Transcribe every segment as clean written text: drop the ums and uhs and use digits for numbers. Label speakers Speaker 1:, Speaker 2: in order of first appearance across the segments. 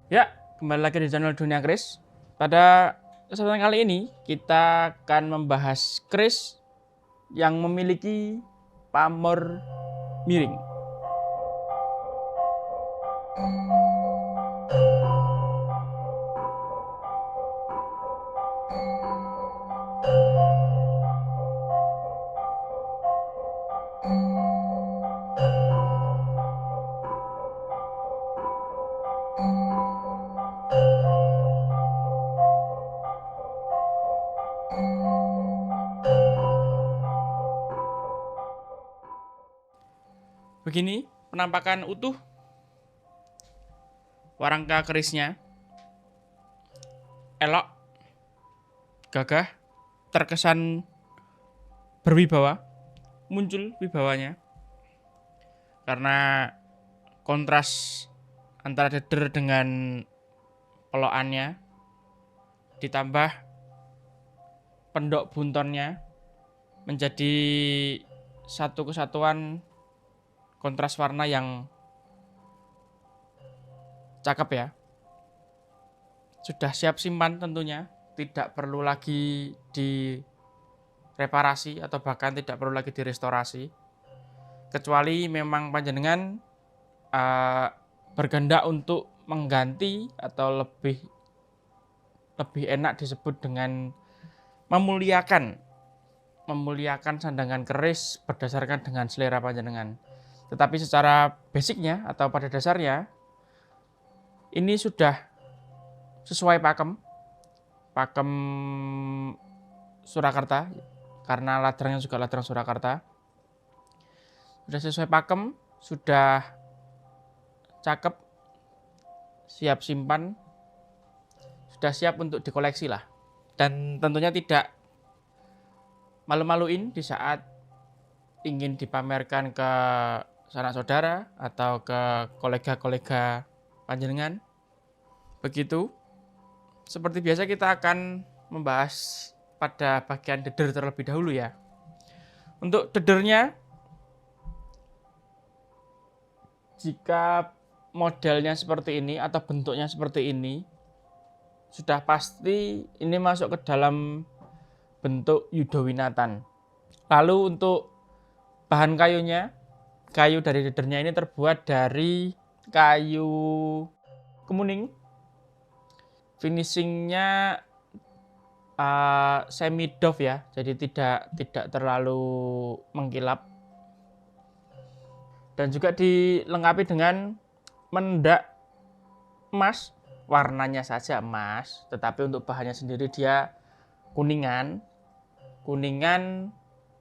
Speaker 1: Ya, kembali lagi di channel Dunia Kris. Pada kesempatan kali ini kita akan membahas kris yang memiliki pamor miring. Begini penampakan utuh warangka kerisnya, elok, gagah, terkesan berwibawa, muncul wibawanya karena kontras antara deder dengan pelokannya, ditambah pendok buntonnya menjadi satu kesatuan kontras warna yang cakep ya. Sudah siap simpan tentunya, tidak perlu lagi direparasi atau bahkan tidak perlu lagi direstorasi, kecuali memang panjenengan berkehendak untuk mengganti atau lebih enak disebut dengan memuliakan sandangan keris berdasarkan dengan selera panjenengan. Tetapi secara basicnya atau pada dasarnya ini sudah sesuai pakem Surakarta, karena ladrangnya juga ladrang Surakarta. Sudah sesuai pakem, sudah cakep, siap simpan, sudah siap untuk dikoleksi lah. Dan tentunya tidak malu-maluin di saat ingin dipamerkan ke sanak saudara atau ke kolega-kolega panjenengan. Begitu. Seperti biasa kita akan membahas pada bagian deder terlebih dahulu ya. Untuk dedernya, jika modelnya seperti ini atau bentuknya seperti ini, sudah pasti ini masuk ke dalam bentuk Yudowinatan. Lalu untuk bahan kayunya, kayu dari dedernya ini terbuat dari kayu kemuning. Finishingnya semi doff ya, jadi tidak terlalu mengkilap. Dan juga dilengkapi dengan mendak emas, warnanya saja emas, tetapi untuk bahannya sendiri dia kuningan,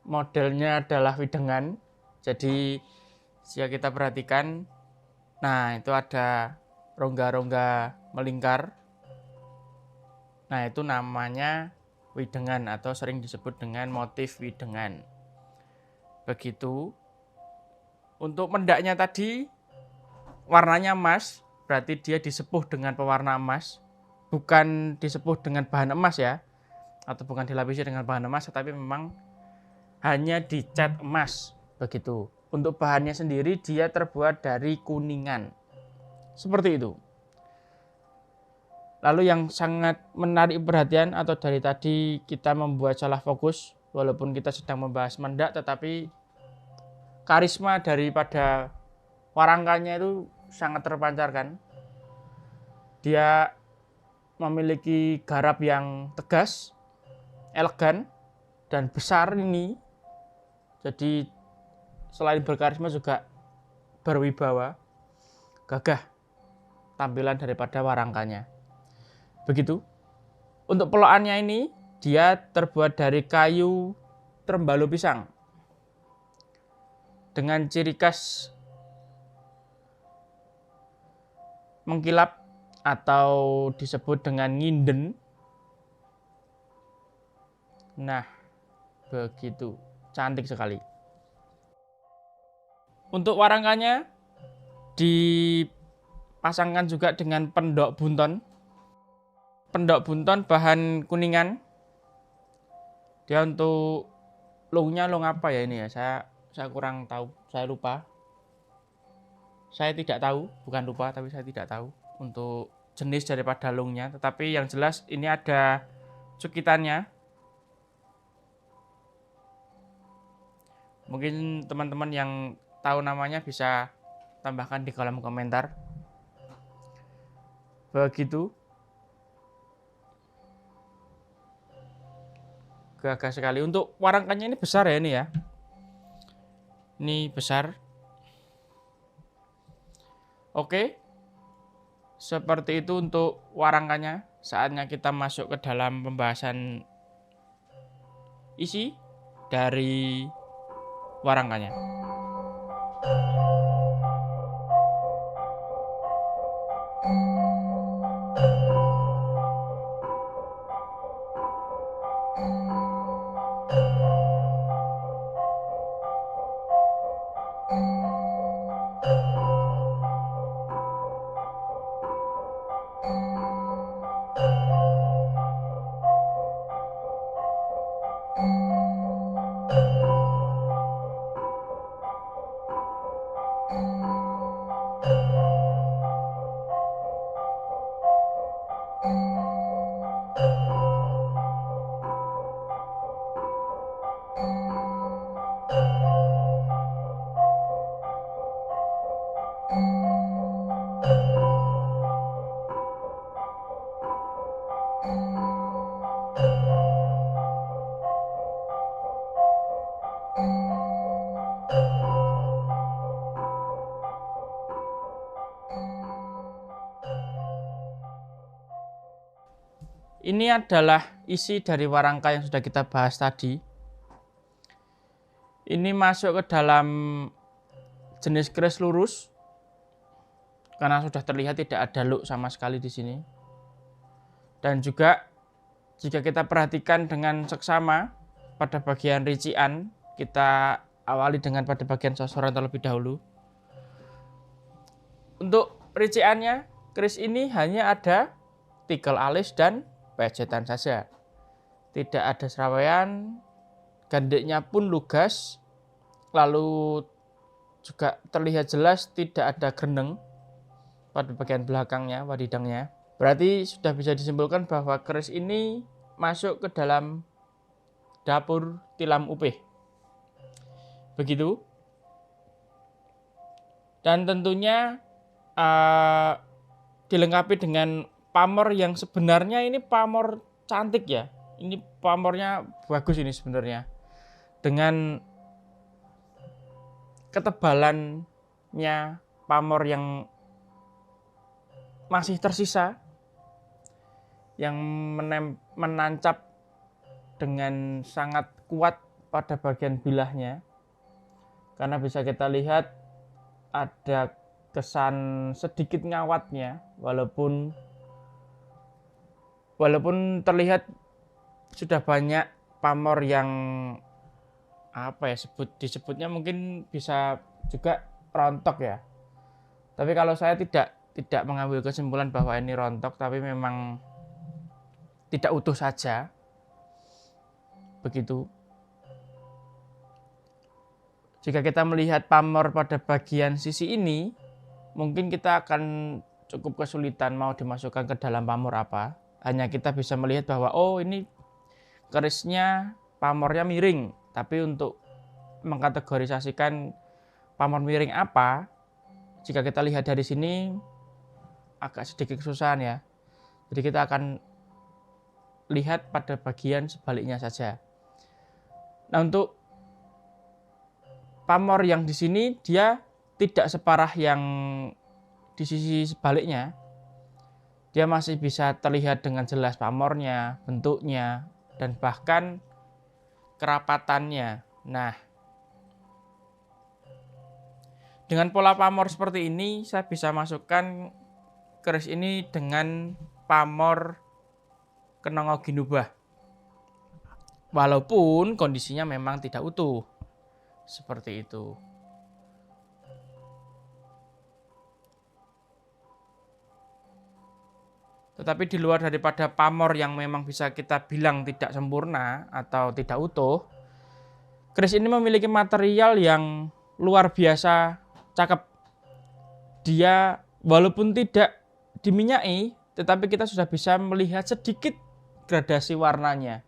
Speaker 1: modelnya adalah widengan. Jadi jika kita perhatikan, nah itu ada rongga-rongga melingkar. Nah itu namanya widengan atau sering disebut dengan motif widengan. Begitu. Untuk mendaknya tadi warnanya emas, berarti dia disepuh dengan pewarna emas, bukan disepuh dengan bahan emas ya, atau bukan dilapisi dengan bahan emas, tetapi memang hanya dicat emas. Begitu. Untuk bahannya sendiri dia terbuat dari kuningan. Seperti itu. Lalu yang sangat menarik perhatian atau dari tadi kita membuat salah fokus, walaupun kita sedang membahas mendak, tetapi karisma daripada warangkanya itu sangat terpancarkan. Dia memiliki garap yang tegas, elegan, dan besar ini. Jadi selain berkarisma juga berwibawa, gagah tampilan daripada warangkanya. Begitu. Untuk pelokannya ini dia terbuat dari kayu trembalo pisang dengan ciri khas mengkilap atau disebut dengan nginden. Nah, begitu. Cantik sekali. Untuk warangkanya dipasangkan juga dengan pendok bunton. Pendok bunton bahan kuningan. Dia untuk longnya long apa ya ini ya? Saya kurang tahu, saya lupa. Saya tidak tahu, bukan lupa tapi saya tidak tahu untuk jenis daripada lungnya, tetapi yang jelas ini ada cukitannya. Mungkin teman-teman yang tahu namanya bisa tambahkan di kolom komentar. Begitu. Gagah sekali. Untuk warangkannya ini besar ya ini ya. Ini besar. Oke. Seperti itu untuk warangkannya. Saatnya kita masuk ke dalam pembahasan isi dari warangkannya. Ini adalah isi dari warangka yang sudah kita bahas tadi. Ini masuk ke dalam jenis keris lurus, karena sudah terlihat tidak ada luk sama sekali di sini. Dan juga jika kita perhatikan dengan seksama pada bagian rincian, kita awali dengan pada bagian sosoran terlebih dahulu. Untuk rinciannya, keris ini hanya ada tikel alis dan pejetan saja. Tidak ada serabaian, gandiknya pun lugas, lalu juga terlihat jelas tidak ada greneng pada bagian belakangnya, wadidangnya. Berarti sudah bisa disimpulkan bahwa keris ini masuk ke dalam dapur tilam upih. Begitu. Dan tentunya dilengkapi dengan pamor yang sebenarnya ini pamor cantik ya. Ini pamornya bagus ini sebenarnya. Dengan ketebalannya pamor yang masih tersisa, yang menancap dengan sangat kuat pada bagian bilahnya. Karena bisa kita lihat ada kesan sedikit ngawatnya, walaupun terlihat sudah banyak pamor yang disebutnya mungkin bisa juga rontok ya. Tapi kalau saya tidak mengambil kesimpulan bahwa ini rontok, tapi memang tidak utuh saja. Begitu. Jika kita melihat pamor pada bagian sisi ini, mungkin kita akan cukup kesulitan mau dimasukkan ke dalam pamor apa. Hanya kita bisa melihat bahwa ini kerisnya pamornya miring. Tapi untuk mengkategorisasikan pamor miring apa, jika kita lihat dari sini agak sedikit kesusahan ya. Jadi kita akan lihat pada bagian sebaliknya saja. Nah, untuk pamor yang di sini dia tidak separah yang di sisi sebaliknya. Dia masih bisa terlihat dengan jelas pamornya, bentuknya, dan bahkan kerapatannya. Nah, dengan pola pamor seperti ini, saya bisa masukkan keris ini dengan pamor Kenongo Ginubah. Walaupun kondisinya memang tidak utuh. Seperti itu. Tetapi di luar daripada pamor yang memang bisa kita bilang tidak sempurna atau tidak utuh, keris ini memiliki material yang luar biasa cakep. Dia walaupun tidak diminyai, tetapi kita sudah bisa melihat sedikit gradasi warnanya.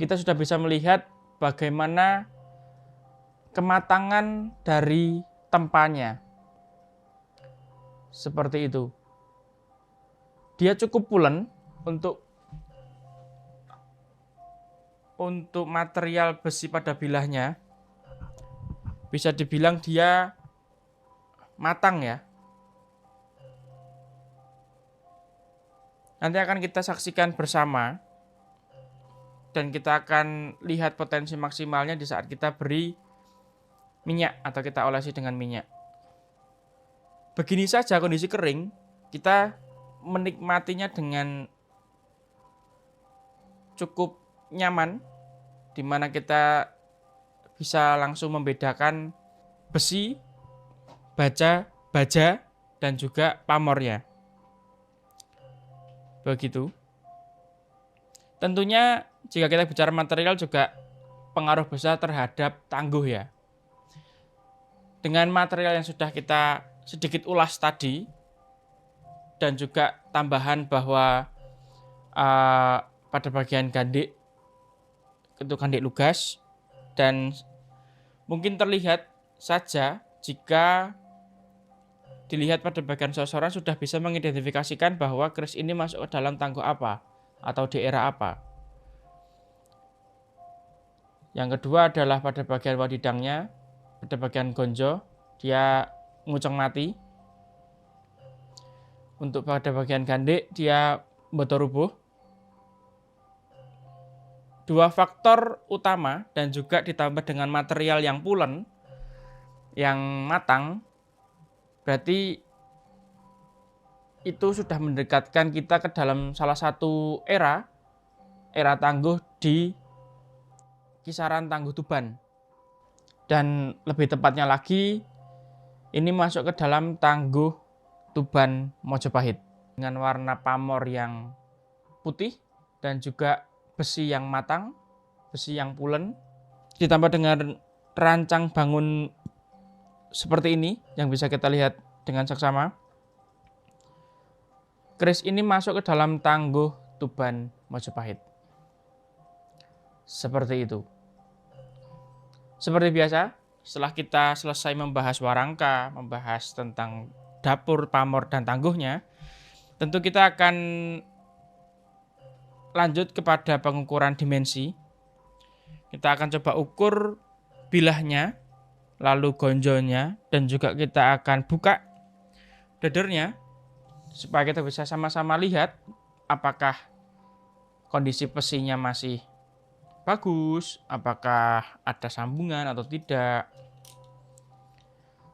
Speaker 1: Kita sudah bisa melihat bagaimana kematangan dari tempanya. Seperti itu. Dia cukup pulen untuk material besi pada bilahnya. Bisa dibilang dia matang ya. Nanti akan kita saksikan bersama dan kita akan lihat potensi maksimalnya di saat kita beri minyak atau kita olesi dengan minyak. Begini saja kondisi kering, kita menikmatinya dengan cukup nyaman, di mana kita bisa langsung membedakan besi, baja, dan juga pamornya. Begitu. Tentunya jika kita bicara material juga pengaruh besar terhadap tangguh ya. Dengan material yang sudah kita sedikit ulas tadi dan juga tambahan bahwa pada bagian gandik itu gandik lugas, dan mungkin terlihat saja jika dilihat pada bagian sosoran sudah bisa mengidentifikasikan bahwa keris ini masuk ke dalam tangguh apa atau di era apa. Yang kedua adalah pada bagian wadidangnya, pada bagian gonjo, dia nguceng mati. Untuk pada bagian gandik, dia boto rubuh. Dua faktor utama dan juga ditambah dengan material yang pulen, yang matang, berarti itu sudah mendekatkan kita ke dalam salah satu era tangguh di kisaran Tangguh Tuban. Dan lebih tepatnya lagi, ini masuk ke dalam Tangguh Tuban Mojopahit dengan warna pamor yang putih dan juga besi yang matang, besi yang pulen, ditambah dengan rancang bangun seperti ini yang bisa kita lihat dengan saksama. Keris ini masuk ke dalam Tangguh Tuban Mojopahit. Seperti itu. Seperti biasa, setelah kita selesai membahas warangka, membahas tentang dapur, pamor, dan tangguhnya, tentu kita akan lanjut kepada pengukuran dimensi. Kita akan coba ukur bilahnya, lalu gonjonya, dan juga kita akan buka dadernya supaya kita bisa sama-sama lihat apakah kondisi besinya masih bagus, apakah ada sambungan atau tidak.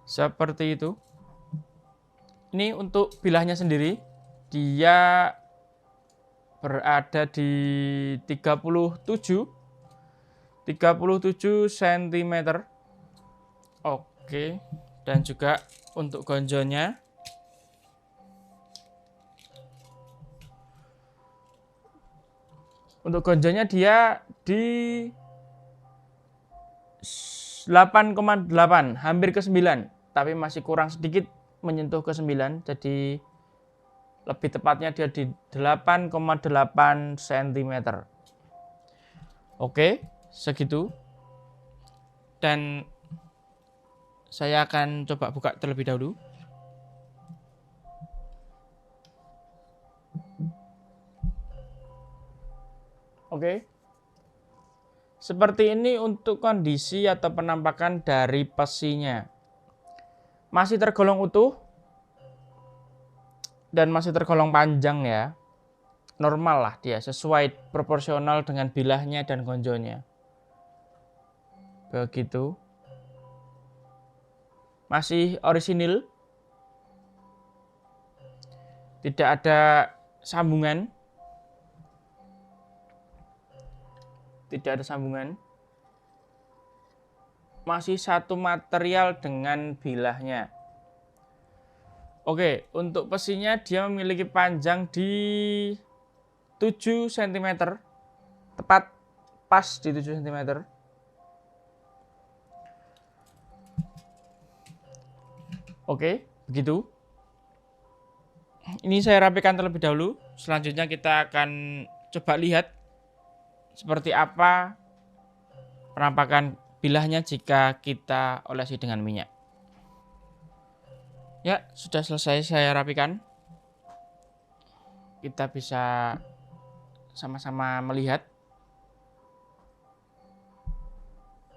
Speaker 1: Seperti itu. Ini untuk bilahnya sendiri, dia berada di 37 cm. Oke, dan juga untuk gonjonya dia di 8,8, hampir ke 9, tapi masih kurang sedikit menyentuh ke 9, jadi lebih tepatnya dia di 8,8 cm. Oke, segitu. Dan saya akan coba buka terlebih dahulu. Oke. Seperti ini untuk kondisi atau penampakan dari besinya. Masih tergolong utuh dan masih tergolong panjang ya. Normal lah dia, sesuai proporsional dengan bilahnya dan gonjonya. Begitu. Masih orisinil. Tidak ada sambungan. Tidak ada sambungan. Masih satu material dengan bilahnya. Oke, untuk besinya dia memiliki panjang di 7 cm. Tepat pas di 7 cm. Oke, begitu. ini saya rapikan terlebih dahulu. Selanjutnya kita akan coba lihat seperti apa penampakan bilahnya jika kita olesi dengan minyak. Ya, sudah selesai saya rapikan. Kita bisa sama-sama melihat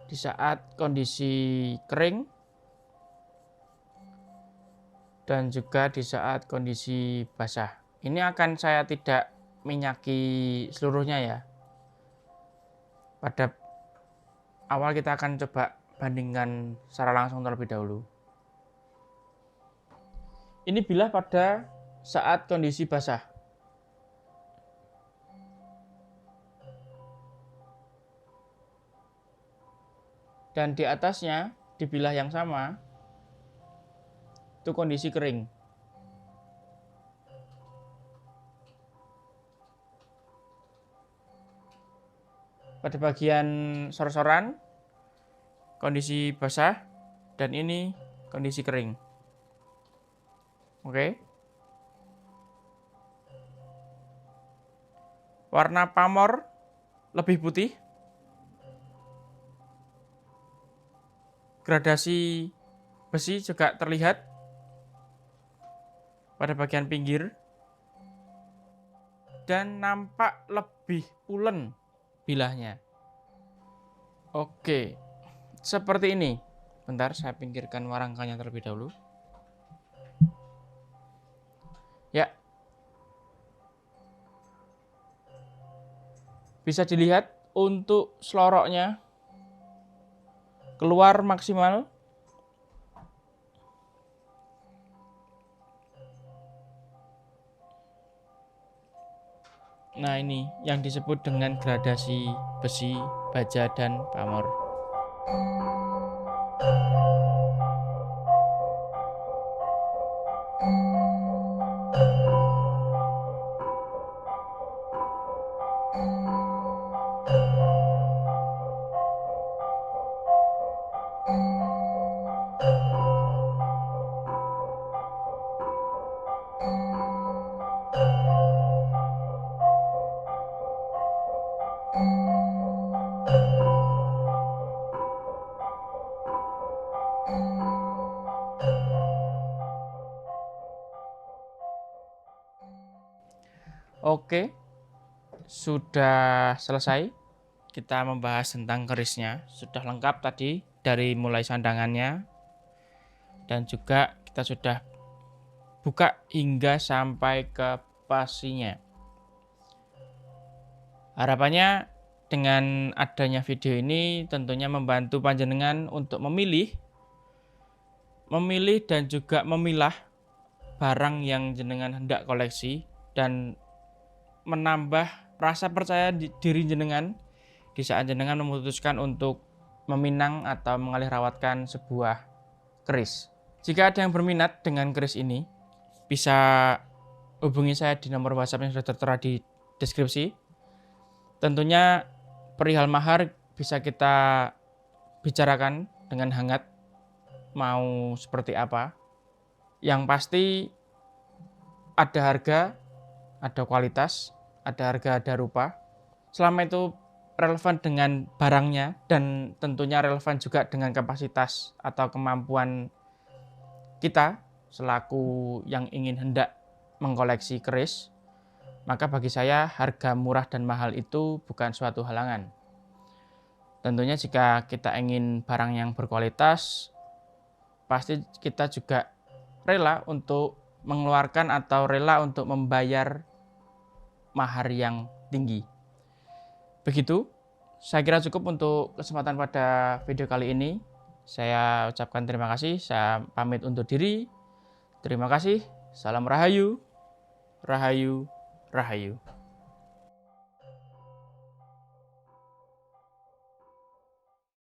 Speaker 1: di saat kondisi kering dan juga di saat kondisi basah. Ini akan saya tidak minyaki seluruhnya ya. Pada awal kita akan coba bandingkan secara langsung terlebih dahulu. Ini bilah pada saat kondisi basah. Dan di atasnya, di bilah yang sama, itu kondisi kering. Pada bagian sor-soran, kondisi basah, dan ini kondisi kering. Oke. Warna pamor lebih putih. Gradasi besi juga terlihat pada bagian pinggir. Dan nampak lebih pulen bilahnya. Oke. Seperti ini. Bentar, saya pinggirkan warangkanya terlebih dahulu. Ya. Bisa dilihat untuk seloroknya keluar maksimal. Nah, ini yang disebut dengan gradasi besi, baja, dan pamor. Oke, sudah selesai. Kita membahas tentang kerisnya. Sudah lengkap tadi dari mulai sandangannya. Dan juga kita sudah buka hingga sampai ke pasinya. Harapannya dengan adanya video ini tentunya membantu panjenengan untuk memilih dan juga memilah barang yang jenengan hendak koleksi dan menambah rasa percaya diri jenengan di saat jenengan memutuskan untuk meminang atau mengalihrawatkan sebuah keris. Jika ada yang berminat dengan keris ini, bisa hubungi saya di nomor WhatsApp yang sudah tertera di deskripsi. Tentunya perihal mahar bisa kita bicarakan dengan hangat, mau seperti apa. Yang pasti ada harga, ada kualitas, ada harga, ada rupa. Selama itu relevan dengan barangnya dan tentunya relevan juga dengan kapasitas atau kemampuan kita selaku yang ingin hendak mengkoleksi keris, maka bagi saya harga murah dan mahal itu bukan suatu halangan. Tentunya jika kita ingin barang yang berkualitas, pasti kita juga rela untuk mengeluarkan atau rela untuk membayar mahar yang tinggi. Begitu, saya kira cukup untuk kesempatan pada video kali ini. Saya ucapkan terima kasih, saya pamit undur diri. Terima kasih, salam rahayu, rahayu, rahayu.